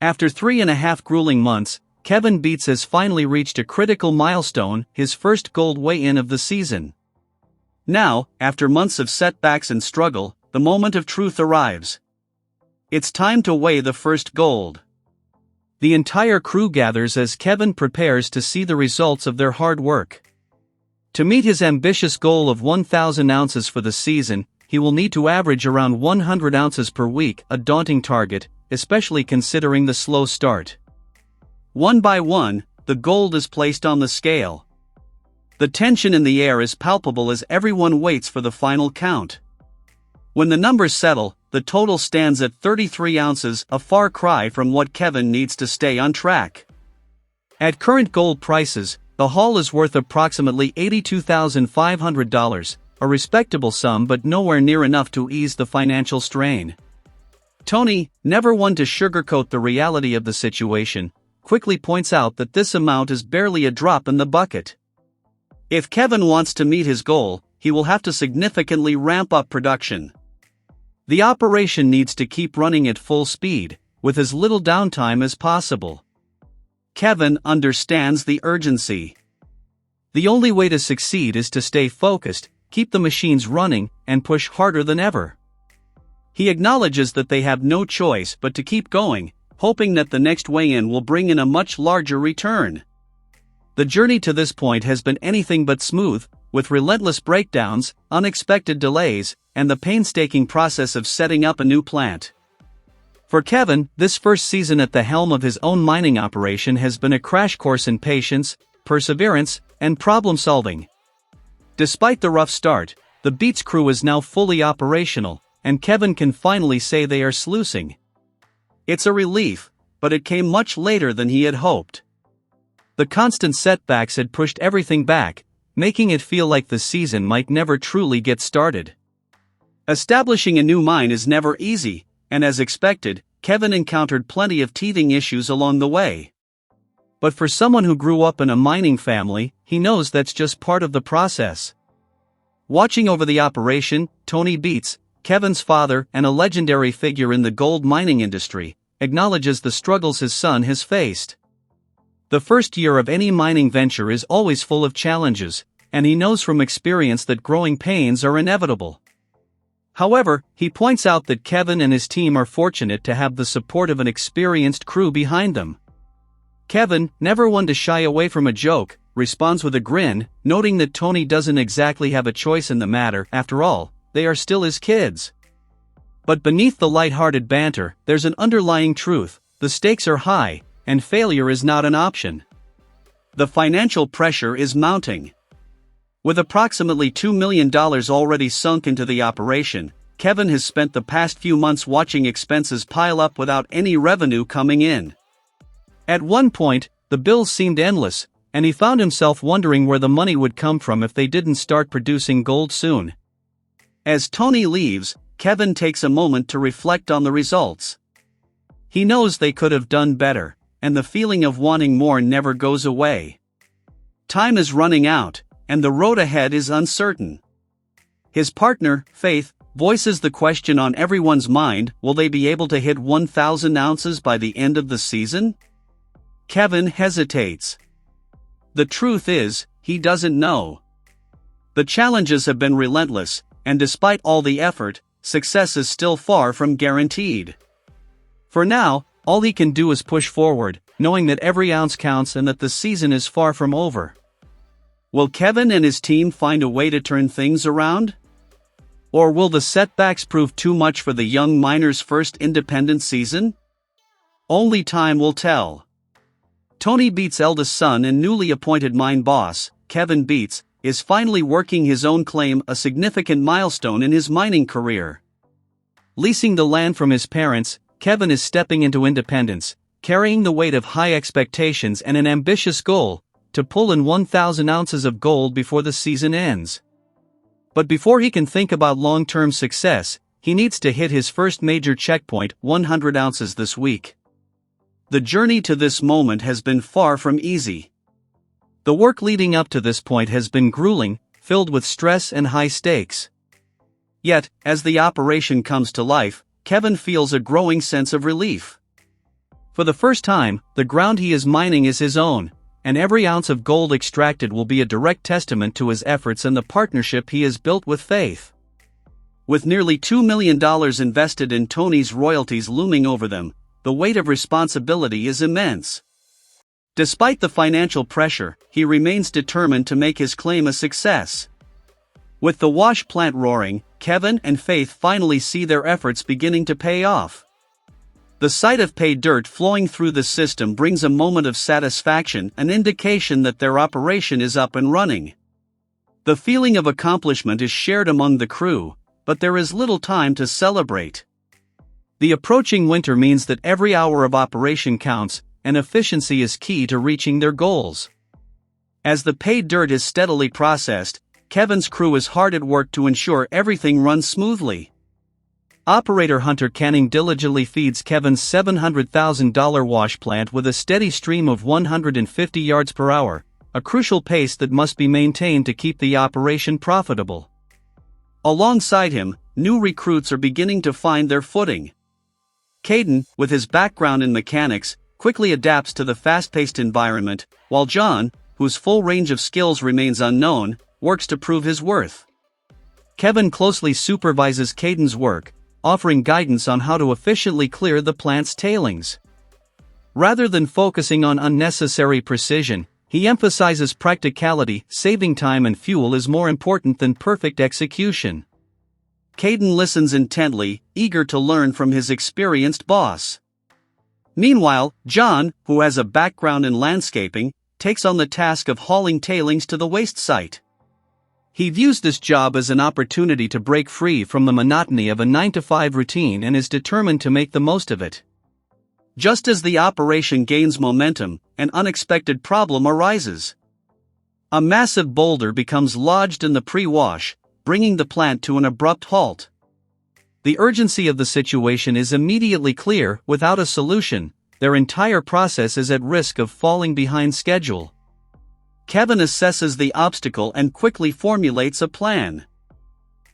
After 3.5 grueling months, Kevin Beets has finally reached a critical milestone, his first gold weigh-in of the season. Now, after months of setbacks and struggle, the moment of truth arrives. It's time to weigh the first gold. The entire crew gathers as Kevin prepares to see the results of their hard work. To meet his ambitious goal of 1,000 ounces for the season, he will need to average around 100 ounces per week, a daunting target, especially considering the slow start. One by one, the gold is placed on the scale. The tension in the air is palpable as everyone waits for the final count. When the numbers settle, the total stands at 33 ounces, a far cry from what Kevin needs to stay on track. At current gold prices, the haul is worth approximately $82,500, a respectable sum but nowhere near enough to ease the financial strain. Tony, never one to sugarcoat the reality of the situation, quickly points out that this amount is barely a drop in the bucket. If Kevin wants to meet his goal, he will have to significantly ramp up production. The operation needs to keep running at full speed, with as little downtime as possible. Kevin understands the urgency. The only way to succeed is to stay focused, keep the machines running, and push harder than ever. He acknowledges that they have no choice but to keep going, hoping that the next weigh-in will bring in a much larger return. The journey to this point has been anything but smooth, with relentless breakdowns, unexpected delays, and the painstaking process of setting up a new plant. For Kevin, this first season at the helm of his own mining operation has been a crash course in patience, perseverance, and problem-solving. Despite the rough start, the Beets crew is now fully operational, and Kevin can finally say they are sluicing. It's a relief, but it came much later than he had hoped. The constant setbacks had pushed everything back, making it feel like the season might never truly get started. Establishing a new mine is never easy, and as expected, Kevin encountered plenty of teething issues along the way. But for someone who grew up in a mining family, he knows that's just part of the process. Watching over the operation, Tony Beets, Kevin's father and a legendary figure in the gold mining industry, acknowledges the struggles his son has faced. The first year of any mining venture is always full of challenges, and he knows from experience that growing pains are inevitable. However, he points out that Kevin and his team are fortunate to have the support of an experienced crew behind them. Kevin, never one to shy away from a joke, responds with a grin, noting that Tony doesn't exactly have a choice in the matter. After all, they are still his kids. But beneath the light-hearted banter, there's an underlying truth: the stakes are high, and failure is not an option. The financial pressure is mounting. With approximately $2 million already sunk into the operation, Kevin has spent the past few months watching expenses pile up without any revenue coming in. At one point, the bills seemed endless, and he found himself wondering where the money would come from if they didn't start producing gold soon. As Tony leaves, Kevin takes a moment to reflect on the results. He knows they could have done better, and the feeling of wanting more never goes away. Time is running out, and the road ahead is uncertain. His partner, Faith, voices the question on everyone's mind: will they be able to hit 1,000 ounces by the end of the season? Kevin hesitates. The truth is, he doesn't know. The challenges have been relentless, and despite all the effort, success is still far from guaranteed. For now, all he can do is push forward, knowing that every ounce counts and that the season is far from over. Will Kevin and his team find a way to turn things around? Or will the setbacks prove too much for the young miner's first independent season? Only time will tell. Tony Beets' eldest son and newly appointed mine boss, Kevin Beets, is finally working his own claim, a significant milestone in his mining career. Leasing the land from his parents, Kevin is stepping into independence, carrying the weight of high expectations and an ambitious goal: to pull in 1,000 ounces of gold before the season ends. But before he can think about long-term success, he needs to hit his first major checkpoint, 100 ounces this week. The journey to this moment has been far from easy. The work leading up to this point has been grueling, filled with stress and high stakes. Yet, as the operation comes to life, Kevin feels a growing sense of relief. For the first time, the ground he is mining is his own, and every ounce of gold extracted will be a direct testament to his efforts and the partnership he has built with Faith. With nearly $2 million invested in Tony's royalties looming over them, the weight of responsibility is immense. Despite the financial pressure, he remains determined to make his claim a success. With the wash plant roaring, Kevin and Faith finally see their efforts beginning to pay off. The sight of pay dirt flowing through the system brings a moment of satisfaction, an indication that their operation is up and running. The feeling of accomplishment is shared among the crew, but there is little time to celebrate. The approaching winter means that every hour of operation counts, and efficiency is key to reaching their goals. As the paid dirt is steadily processed, Kevin's crew is hard at work to ensure everything runs smoothly. Operator Hunter Canning diligently feeds Kevin's $700,000 wash plant with a steady stream of 150 yards per hour, a crucial pace that must be maintained to keep the operation profitable. Alongside him, new recruits are beginning to find their footing. Caden, with his background in mechanics, quickly adapts to the fast-paced environment, while John, whose full range of skills remains unknown, works to prove his worth. Kevin closely supervises Caden's work, offering guidance on how to efficiently clear the plant's tailings. Rather than focusing on unnecessary precision, he emphasizes practicality. Saving time and fuel is more important than perfect execution. Caden listens intently, eager to learn from his experienced boss. Meanwhile, John, who has a background in landscaping, takes on the task of hauling tailings to the waste site. He views this job as an opportunity to break free from the monotony of a 9-to-5 routine and is determined to make the most of it. Just as the operation gains momentum, an unexpected problem arises. A massive boulder becomes lodged in the pre-wash, bringing the plant to an abrupt halt. The urgency of the situation is immediately clear. Without a solution, their entire process is at risk of falling behind schedule. Kevin assesses the obstacle and quickly formulates a plan.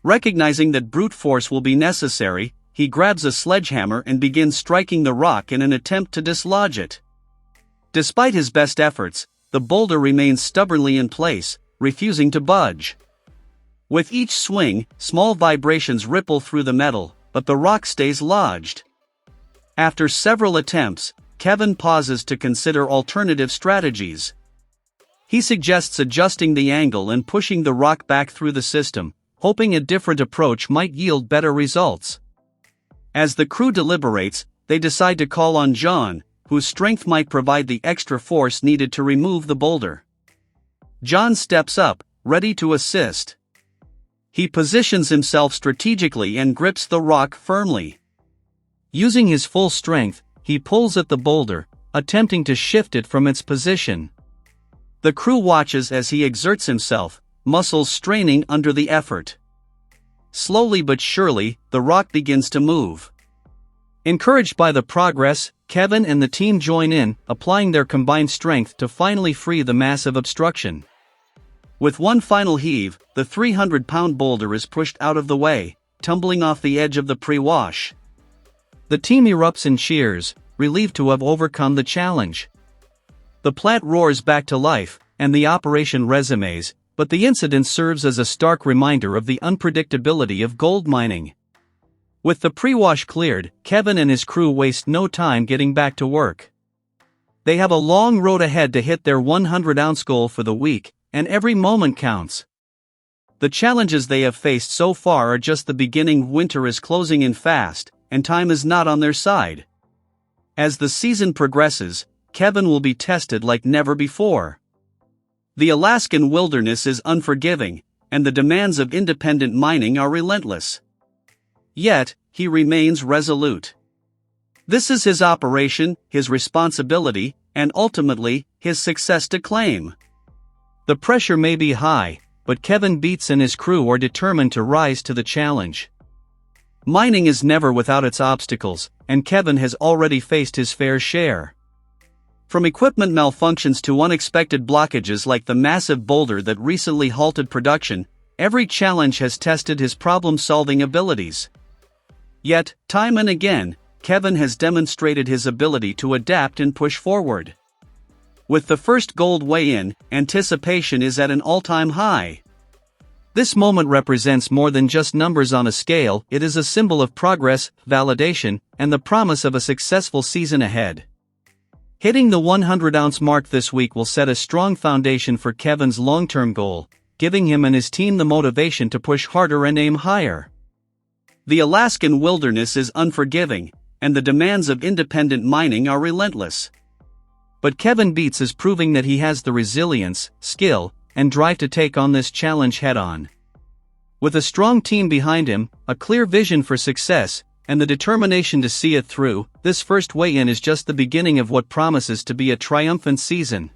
Recognizing that brute force will be necessary, he grabs a sledgehammer and begins striking the rock in an attempt to dislodge it. Despite his best efforts, the boulder remains stubbornly in place, refusing to budge. With each swing, small vibrations ripple through the metal, but the rock stays lodged. After several attempts, Kevin pauses to consider alternative strategies. He suggests adjusting the angle and pushing the rock back through the system, hoping a different approach might yield better results. As the crew deliberates, they decide to call on John, whose strength might provide the extra force needed to remove the boulder. John steps up, ready to assist. He positions himself strategically and grips the rock firmly. Using his full strength, he pulls at the boulder, attempting to shift it from its position. The crew watches as he exerts himself, muscles straining under the effort. Slowly but surely, the rock begins to move. Encouraged by the progress, Kevin and the team join in, applying their combined strength to finally free the massive obstruction. With one final heave, the 300-pound boulder is pushed out of the way, tumbling off the edge of the pre-wash. The team erupts in cheers, relieved to have overcome the challenge. The plant roars back to life, and the operation resumes, but the incident serves as a stark reminder of the unpredictability of gold mining. With the pre-wash cleared, Kevin and his crew waste no time getting back to work. They have a long road ahead to hit their 100-ounce goal for the week, and every moment counts. The challenges they have faced so far are just the beginning. Winter is closing in fast, and time is not on their side. As the season progresses, Kevin will be tested like never before. The Alaskan wilderness is unforgiving, and the demands of independent mining are relentless. Yet, he remains resolute. This is his operation, his responsibility, and ultimately, his success to claim. The pressure may be high, but Kevin Beets and his crew are determined to rise to the challenge. Mining is never without its obstacles, and Kevin has already faced his fair share. From equipment malfunctions to unexpected blockages like the massive boulder that recently halted production, every challenge has tested his problem-solving abilities. Yet, time and again, Kevin has demonstrated his ability to adapt and push forward. With the first gold weigh-in, anticipation is at an all-time high. This moment represents more than just numbers on a scale, it is a symbol of progress, validation, and the promise of a successful season ahead. Hitting the 100-ounce mark this week will set a strong foundation for Kevin's long-term goal, giving him and his team the motivation to push harder and aim higher. The Alaskan wilderness is unforgiving, and the demands of independent mining are relentless. But Kevin Beets is proving that he has the resilience, skill, and drive to take on this challenge head-on. With a strong team behind him, a clear vision for success, and the determination to see it through, this first weigh-in is just the beginning of what promises to be a triumphant season.